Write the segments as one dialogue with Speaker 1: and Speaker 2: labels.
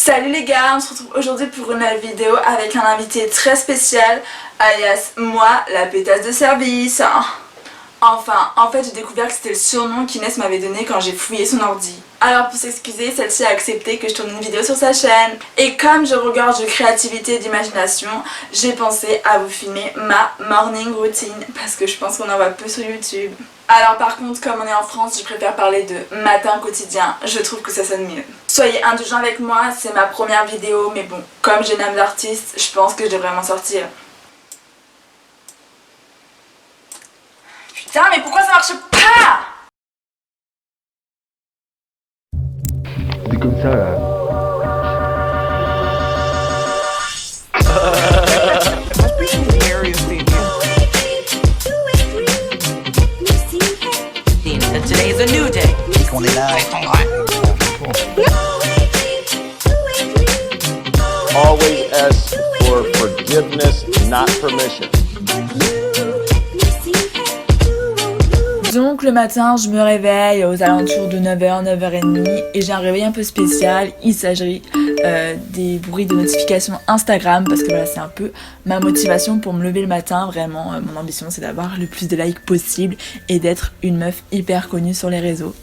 Speaker 1: Salut les gars, on se retrouve aujourd'hui pour une nouvelle vidéo avec un invité très spécial, alias moi, la pétasse de service. Enfin, en fait j'ai découvert que c'était le surnom qu'Inès m'avait donné quand j'ai fouillé son ordi. Alors pour s'excuser, celle-ci a accepté que je tourne une vidéo sur sa chaîne. Et comme je regorge de créativité et d'imagination, j'ai pensé à vous filmer ma morning routine parce que je pense qu'on en voit peu sur YouTube. Alors par contre, comme on est en France, je préfère parler de matin quotidien, je trouve que ça sonne mieux. Soyez indulgents avec moi, c'est ma première vidéo, mais bon, comme j'ai une âme d'artiste, je pense que je devrais m'en sortir. Putain, mais pourquoi ça marche pas?
Speaker 2: C'est comme ça là.
Speaker 3: Today's a new day. On est là.
Speaker 4: Always ask for forgiveness, not permission.
Speaker 1: Donc le matin, je me réveille aux alentours de 9h, 9h30 et j'ai un réveil un peu spécial. Il s'agit des bruits de notification Instagram parce que voilà, c'est un peu ma motivation pour me lever le matin. Vraiment, mon ambition c'est d'avoir le plus de likes possible et d'être une meuf hyper connue sur les réseaux.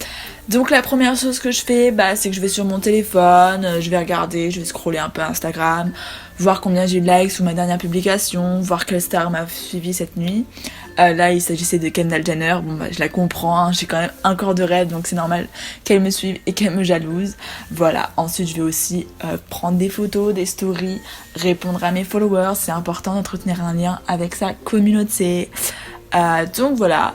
Speaker 1: Donc la première chose que je fais, c'est que je vais sur mon téléphone, je vais regarder, je vais scroller un peu Instagram, voir combien j'ai eu de likes sous ma dernière publication, voir quelle star m'a suivi cette nuit. Là il s'agissait de Kendall Jenner, je la comprends, hein, j'ai quand même un corps de rêve donc c'est normal qu'elle me suive et qu'elle me jalouse. Voilà, ensuite je vais aussi prendre des photos, des stories, répondre à mes followers, c'est important d'entretenir un lien avec sa communauté. Donc voilà.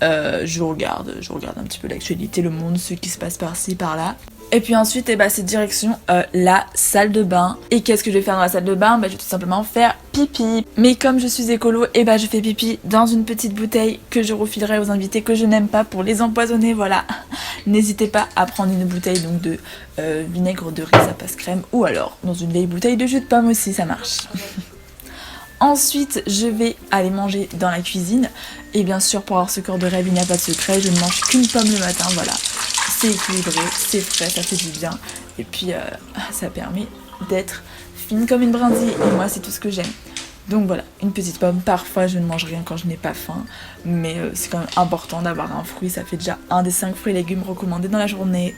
Speaker 1: Je regarde un petit peu l'actualité, le monde, ce qui se passe par-ci, par-là. Et puis ensuite, c'est direction la salle de bain. Et qu'est-ce que je vais faire dans la salle de bain? Je vais tout simplement faire pipi. Mais comme je suis écolo, je fais pipi dans une petite bouteille que je refilerai aux invités que je n'aime pas pour les empoisonner, voilà. N'hésitez pas à prendre une bouteille donc de vinaigre de riz, ça passe crème. Ou alors, dans une vieille bouteille de jus de pomme aussi, ça marche. Ensuite, je vais aller manger dans la cuisine. Et bien sûr, pour avoir ce corps de rêve, il n'y a pas de secret. Je ne mange qu'une pomme le matin, voilà. C'est équilibré, c'est frais, ça fait du bien. Et puis, ça permet d'être fine comme une brindille. Et moi, c'est tout ce que j'aime. Donc voilà, une petite pomme. Parfois, je ne mange rien quand je n'ai pas faim. Mais c'est quand même important d'avoir un fruit. Ça fait déjà un des 5 fruits et légumes recommandés dans la journée.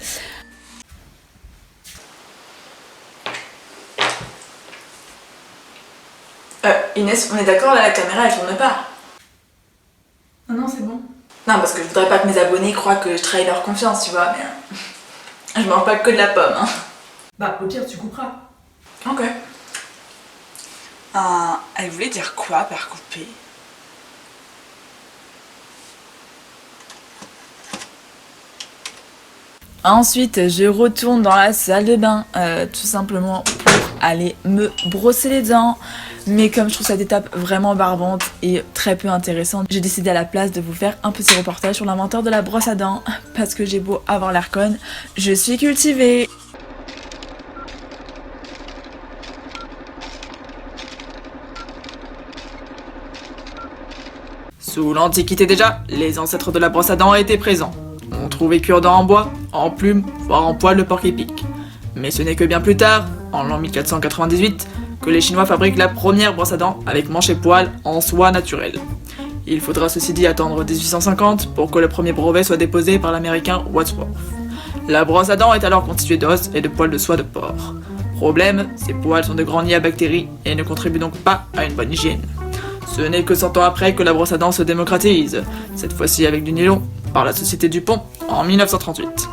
Speaker 1: Inès, on est d'accord, là la caméra elle tourne pas. Ah non, c'est bon. Non, parce que je voudrais pas que mes abonnés croient que je trahis leur confiance, tu vois, mais je mange pas que de la pomme, hein.
Speaker 5: Au pire, tu couperas.
Speaker 1: Ok. Elle voulait dire quoi par couper? Ensuite, je retourne dans la salle de bain, tout simplement pour aller me brosser les dents. Mais comme je trouve cette étape vraiment barbante et très peu intéressante, j'ai décidé à la place de vous faire un petit reportage sur l'inventeur de la brosse à dents. Parce que j'ai beau avoir l'air conne, je suis cultivée.
Speaker 5: Sous l'Antiquité déjà, les ancêtres de la brosse à dents étaient présents. On trouvait cure-dents en bois, en plume, voire en poil de porc-épic. Mais ce n'est que bien plus tard, en l'an 1498, que les Chinois fabriquent la première brosse à dents avec manche et poil en soie naturelle. Il faudra ceci dit attendre 1850 pour que le premier brevet soit déposé par l'américain Wadsworth. La brosse à dents est alors constituée d'os et de poils de soie de porc. Problème, ces poils sont de grands nids à bactéries et ne contribuent donc pas à une bonne hygiène. Ce n'est que 100 ans après que la brosse à dents se démocratise, cette fois-ci avec du nylon, par la société Dupont en 1938.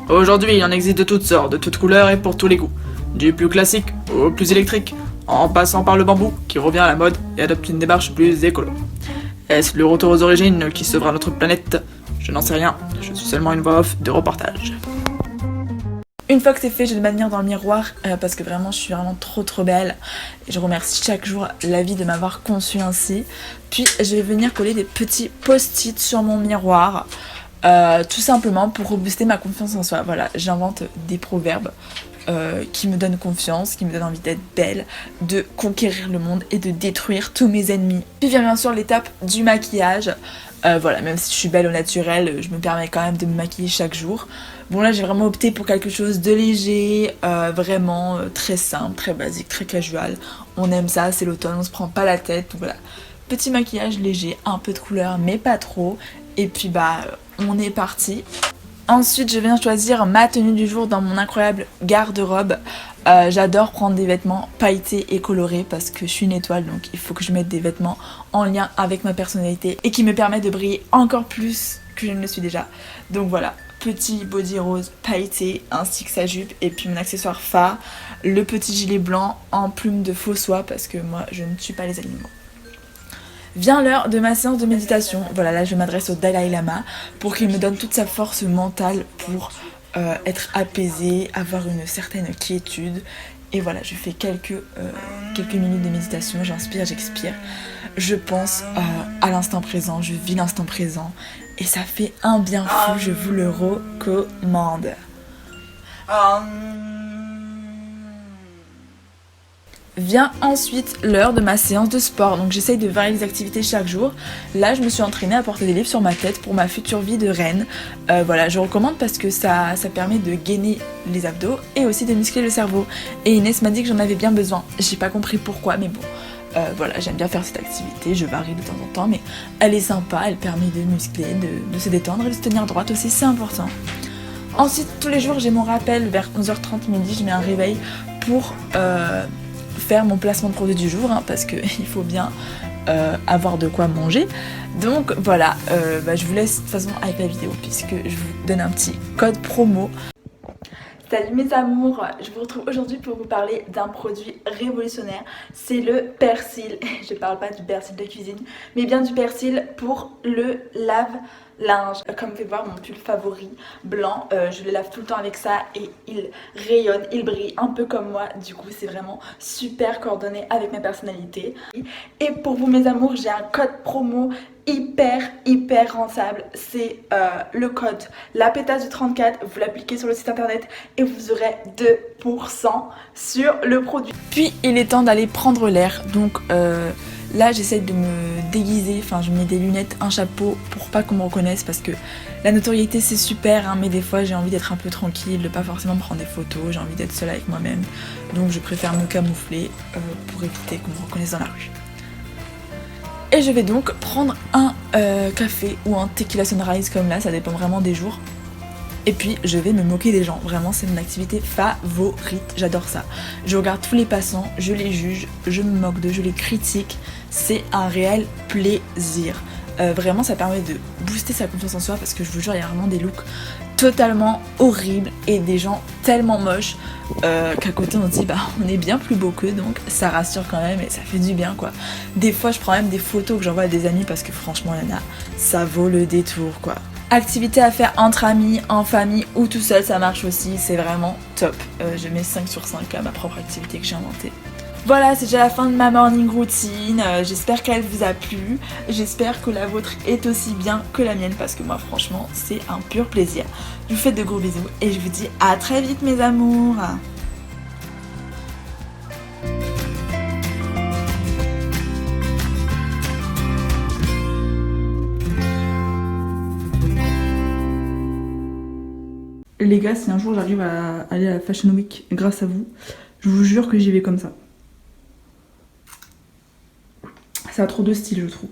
Speaker 5: Aujourd'hui, il en existe de toutes sortes, de toutes couleurs et pour tous les goûts. Du plus classique au plus électrique, en passant par le bambou qui revient à la mode et adopte une démarche plus écolo. Est-ce le retour aux origines qui sauvera notre planète? Je n'en sais rien, je suis seulement une voix off de reportage.
Speaker 1: Une fois que c'est fait, je vais m'admire dans le miroir parce que vraiment je suis vraiment trop belle. Et je remercie chaque jour la vie de m'avoir conçue ainsi. Puis je vais venir coller des petits post-it sur mon miroir. Tout simplement pour rebooster ma confiance en soi. Voilà, j'invente des proverbes qui me donnent confiance, qui me donnent envie d'être belle, de conquérir le monde et de détruire tous mes ennemis. Puis vient bien sûr l'étape du maquillage. Voilà, même si je suis belle au naturel, je me permets quand même de me maquiller chaque jour. Bon là j'ai vraiment opté pour quelque chose de léger, vraiment très simple, très basique, très casual. On aime ça, c'est l'automne, on se prend pas la tête, donc voilà. Petit maquillage léger, un peu de couleur mais pas trop. Et puis bah on est parti. Ensuite je viens choisir ma tenue du jour dans mon incroyable garde-robe. J'adore prendre des vêtements pailletés et colorés parce que je suis une étoile, donc il faut que je mette des vêtements en lien avec ma personnalité et qui me permettent de briller encore plus que je ne le suis déjà. Donc voilà, petit body rose pailleté ainsi que sa jupe et puis mon accessoire phare, le petit gilet blanc en plume de faux soie parce que moi je ne tue pas les animaux. Vient l'heure de ma séance de méditation. Voilà, là je m'adresse au Dalai Lama pour qu'il me donne toute sa force mentale pour être apaisée, avoir une certaine quiétude. Et voilà, je fais quelques minutes de méditation, j'inspire, j'expire. Je pense à l'instant présent, je vis l'instant présent. Et ça fait un bien fou, je vous le recommande. Vient ensuite l'heure de ma séance de sport, donc j'essaye de varier les activités chaque jour. Là je me suis entraînée à porter des livres sur ma tête pour ma future vie de reine. Voilà, je recommande parce que ça permet de gainer les abdos et aussi de muscler le cerveau. Et Inès m'a dit que j'en avais bien besoin, j'ai pas compris pourquoi mais bon. Voilà, j'aime bien faire cette activité, je varie de temps en temps mais elle est sympa, elle permet de muscler, de se détendre et de se tenir droite aussi, c'est important. Ensuite tous les jours j'ai mon rappel vers 11h30 midi, je mets un réveil pour faire mon placement de produit du jour hein, parce qu'il faut bien avoir de quoi manger. Donc voilà, je vous laisse de toute façon avec la vidéo puisque je vous donne un petit code promo. Salut mes amours, je vous retrouve aujourd'hui pour vous parler d'un produit révolutionnaire, c'est le persil. Je parle pas du persil de cuisine, mais bien du persil pour le lave-linge. Comme vous pouvez voir mon pull favori blanc, je le lave tout le temps avec ça et il rayonne, il brille un peu comme moi. Du coup c'est vraiment super coordonné avec ma personnalité. Et pour vous mes amours, j'ai un code promo hyper rentable, c'est le code la pétasse du 34, vous l'appliquez sur le site internet et vous aurez 2% sur le produit. Puis il est temps d'aller prendre l'air, donc là j'essaie de me déguiser, enfin je mets des lunettes, un chapeau pour pas qu'on me reconnaisse parce que la notoriété c'est super hein, mais des fois j'ai envie d'être un peu tranquille, de pas forcément prendre des photos, j'ai envie d'être seule avec moi-même, donc je préfère me camoufler pour éviter qu'on me reconnaisse dans la rue. Et je vais donc prendre un café ou un tequila sunrise comme là, ça dépend vraiment des jours. Et puis je vais me moquer des gens, vraiment c'est mon activité favorite, j'adore ça. Je regarde tous les passants, je les juge, je me moque d'eux, je les critique, c'est un réel plaisir. Vraiment ça permet de booster sa confiance en soi parce que je vous jure il y a vraiment des looks totalement horribles et des gens tellement moches qu'à côté on se dit bah on est bien plus beau qu'eux, donc ça rassure quand même et ça fait du bien quoi. Des fois je prends même des photos que j'envoie à des amis parce que franchement il y en a, ça vaut le détour quoi. Activité à faire entre amis, en famille ou tout seul, ça marche aussi, c'est vraiment top. Je mets 5 sur 5 à ma propre activité que j'ai inventée. Voilà, c'est déjà la fin de ma morning routine, j'espère qu'elle vous a plu, j'espère que la vôtre est aussi bien que la mienne parce que moi franchement c'est un pur plaisir. Je vous fais de gros bisous et je vous dis à très vite mes amours. Les gars, si un jour j'arrive à aller à la Fashion Week grâce à vous, je vous jure que j'y vais comme ça. Ça a trop de style je trouve.